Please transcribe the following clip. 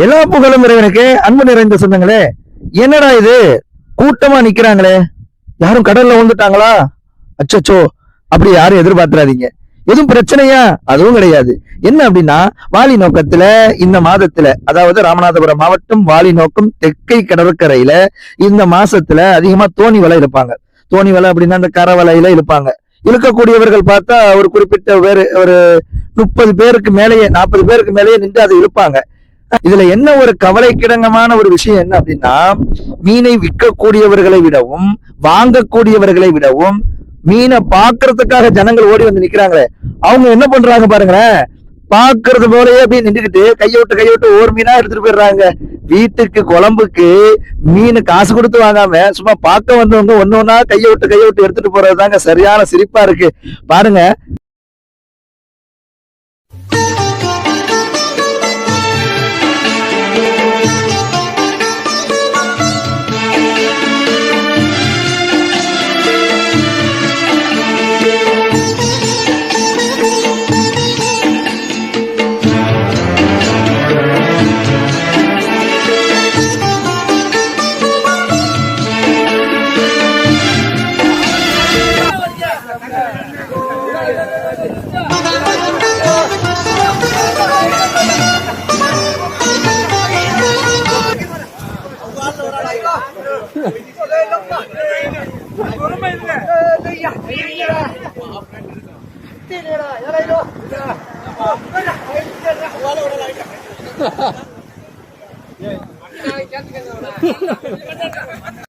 எல்லா புகழும் இறைவனுக்கு. அன்பு நிறைந்த சொந்தங்களே, என்னடா இது கூட்டமா நிக்கிறாங்களே, யாரும் கடல்ல வந்துட்டாங்களா? அச்சச்சோ, அப்படி யாரும் எதிர்பார்த்துறாதீங்க. எதுவும் பிரச்சனையா? அதுவும் கிடையாது. என்ன அப்படின்னா, வாலி நோக்கத்துல இந்த மாதத்துல, அதாவது ராமநாதபுரம் மாவட்டம் வாலி நோக்கம் தெற்கை கடற்கரையில இந்த மாசத்துல அதிகமா தோணி வலை இழுப்பாங்க. தோணி வலை அப்படின்னா அந்த கரை வலையில இழுப்பாங்க. இழுக்கக்கூடியவர்கள் பார்த்தா ஒரு குறிப்பிட்ட ஒரு 30 பேருக்கு மேலேயே 40 பேருக்கு மேலேயே நின்று அதை இழுப்பாங்க. இதுல என்ன ஒரு கவலைக்கிடங்கமான ஒரு விஷயம் என்ன அப்படின்னா, மீனை விற்கக்கூடியவர்களை விடவும் வாங்கக்கூடியவர்களை விடவும் மீனை பாக்குறதுக்காக ஜனங்கள் ஓடி வந்து நிக்கிறாங்களே, அவங்க என்ன பண்றாங்க பாருங்களேன். பாக்குறது போலயே அப்படியே நின்றுக்கிட்டு கையோட்டு ஒரு மீனா எடுத்துட்டு போயிடுறாங்க. வீட்டுக்கு குழம்புக்கு மீன் காசு கொடுத்து வாங்காம சும்மா பார்க்க வந்தவங்க ஒண்ணு ஒன்னா கையோட்டு எடுத்துட்டு போறதுதாங்க சரியான சிரிப்பா இருக்கு பாருங்க.